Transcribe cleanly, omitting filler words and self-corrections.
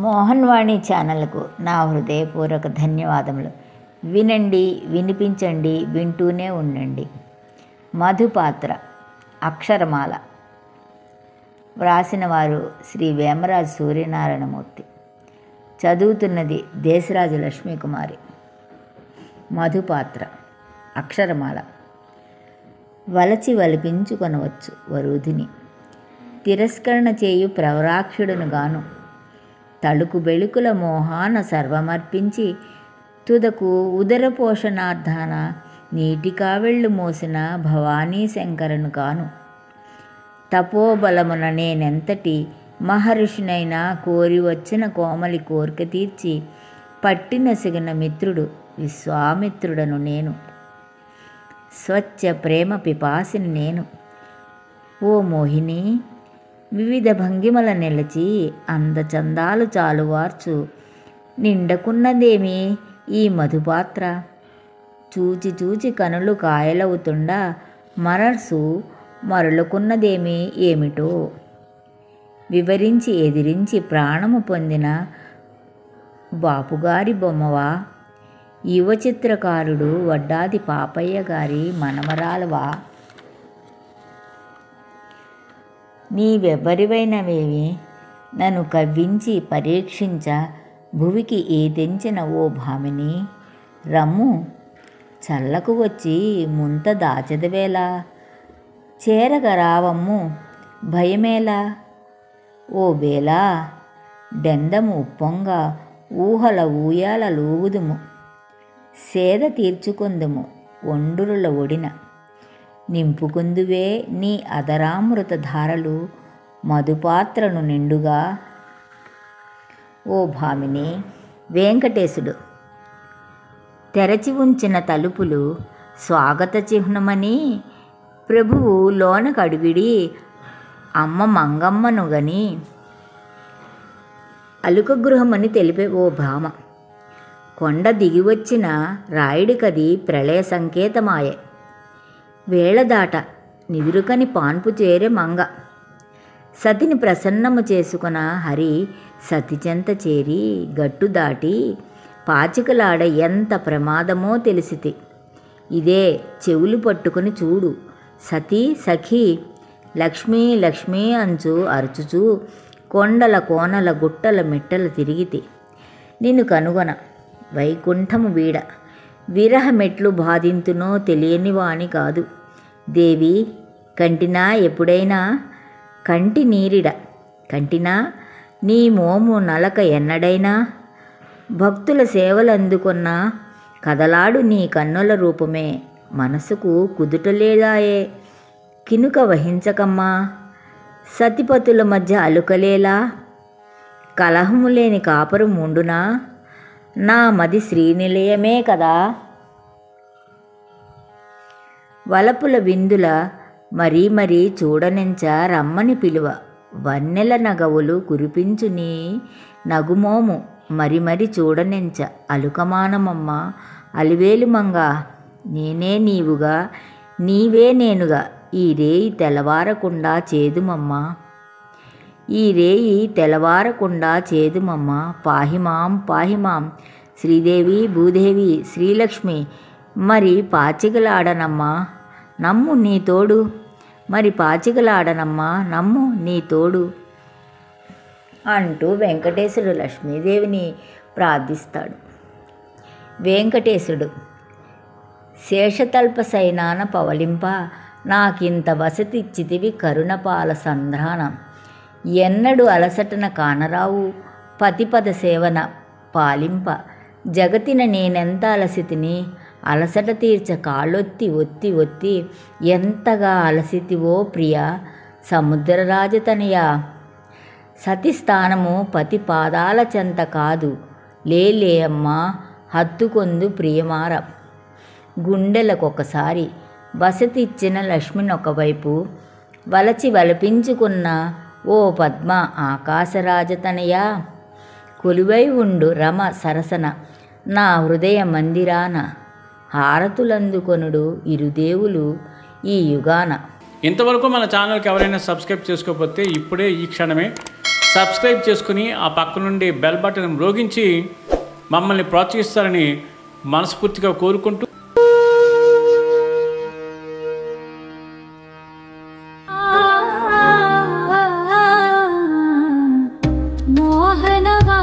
మోహన్వాణి ఛానల్కు నా హృదయపూర్వక ధన్యవాదములు. వినండి, వినిపించండి, వింటూనే ఉండండి. మధుపాత్ర అక్షరమాల వ్రాసిన వారు శ్రీ వేమరాజు సూర్యనారాయణమూర్తి. చదువుతున్నది దేశరాజు లక్ష్మీకుమారి. మధుపాత్ర అక్షరమాల. వలచి వలిపించుకొనవచ్చు వరుధిని, తిరస్కరణ చేయు ప్రవరాక్షుడును గాను. తళుకు బెళుకుల మోహాన సర్వమర్పించి తుదకు ఉదర పోషణార్థాన నీటి కావెళ్ళు మోసిన భవానీ శంకరను కాను. తపోబలమున నేనెంతటి మహర్షినైనా కోరి వచ్చిన కోమలి కోరిక తీర్చి పట్టిన సిగిన మిత్రుడు విశ్వామిత్రుడను నేను. స్వచ్ఛ ప్రేమ పిపాసిని నేను. ఓ మోహిని, వివిధ భంగిమల నిలచి అందచందాలు చాలువార్చు నిండకున్నదేమి ఈ మధుపాత్ర. చూచి చూచి కనులు కాయలవుతుండా మనసు మరలుకున్నదేమి ఏమిటో. వివరించి ఎదిరించి ప్రాణము పొందిన బాపుగారి బొమ్మవా, యువ చిత్రకారుడు వడ్డాది పాపయ్య గారి మనమరాలవా. నీవెవ్వరివైనవేవి నన్ను కవ్వించి పరీక్షించ భువికి తెంచిన ఓ భామిని. రమ్ము చల్లకు వచ్చి ముంత దాచదవేలా, చేరగ రావమ్ము భయమేలా. ఓ బేలా డెందము ఉప్పొంగ ఊహల ఊయాల లూగుదుము, సేద తీర్చుకొందుము ఒండురుల ఒడిన. నింపుకుందువే నీ అదరామృత ధారలు మధుపాత్రను నిండుగా. ఓ భామిని. వెంకటేశుడు. తెరచి ఉంచిన తలుపులు స్వాగత చిహ్నమని ప్రభువు లోనకు అడుగిడి అమ్మ మంగమ్మను గని అలుక గృహమని తెలిపే ఓ భామ. కొండ దిగివచ్చిన రాయుడికది ప్రళయ సంకేతమాయే. వేళదాట నిదురుకని పాన్పు చేరే మంగ. సతిని ప్రసన్నము చేసుకున్న హరి సతిచెంత చేరి గట్టు దాటి పాచికలాడ ఎంత ప్రమాదమో తెలిసితి. ఇదే చెవులు పట్టుకుని చూడు. సతీ సఖీ లక్ష్మీ లక్ష్మీ అంచు అరుచుచూ కొండల కోనల గుట్టల మిట్టల తిరిగితి. నిన్ను కనుగొన వైకుంఠము వీడ. విరహ మెట్లు బాధింతునో తెలియని వాణి కాదు. దేవి కంటినా ఎప్పుడైనా కంటి నీరిడ కంటినా నీ మోము నలక ఎన్నడైనా. భక్తుల సేవలందుకున్న కదలాడు నీ కన్నుల రూపమే మనసుకు కుదుటలేదాయే. కినుక వహించకమ్మా సతిపతుల మధ్య అలుకలేలా. కలహము లేని కాపురం ఉండునా నా మది శ్రీనిలయమే కదా. వలపుల విందుల మరీ మరీ చూడనెంచ రమ్మని పిలువ. వన్నెల నగవులు కురిపించు నీ నగుమోము మరి మరి చూడనెంచ అలుకమానమమ్మ అలివేలు మంగ. నేనే నీవుగా నీవే నేనుగా ఈ రేయి తెల్లవారకుండా చేదుమమ్మ. ఈ రేయి తెల్లవారకుండా చేదుమమ్మ. పాహిమాం పాహిమాం శ్రీదేవి భూదేవి శ్రీలక్ష్మి. మరి పాచికలాడనమ్మా నమ్ము నీ తోడు. మరి పాచికలాడనమ్మా నమ్ము నీ తోడు అంటూ వెంకటేశుడు లక్ష్మీదేవిని ప్రార్థిస్తాడు. వెంకటేశుడు. శేషతల్ప సైనాన పవలింప నాకింత వసతిచ్చితివి కరుణపాల సంధ్రాన. ఎన్నడు అలసటన కానరావు పతిపద సేవన పాలింప. జగతిన నేనెంత అలసితిని అలసట తీర్చ కాళ్ళొత్తి ఒత్తి ఒత్తి. ఎంతగా అలసితివో ప్రియ సముద్రరాజతనయ. సతి స్థానము పతి పాదాల చెంత కాదు లేలే అమ్మా హత్తుకొందు ప్రియమార. గుండెలకొకసారి వసతిచ్చిన లక్ష్మినొకవైపు వలచి వలపించుకున్న ఓ పద్మ ఆకాశరాజతనయ. కొలువై ఉండు రమ సరసన నా హృదయ మందిరాన. హారతులందుకొనుడు ఇరుదేవులు ఈ యుగాన. ఇంతవరకు మన ఛానల్కి ఎవరైనా సబ్స్క్రైబ్ చేసుకోకపోతే ఇప్పుడే ఈ క్షణమే సబ్స్క్రైబ్ చేసుకుని ఆ పక్క నుండి బెల్ బటన్ మ్రోగించి మమ్మల్ని ప్రోత్సహిస్తారని మనస్ఫూర్తిగా కోరుకుంటూ మోహనవా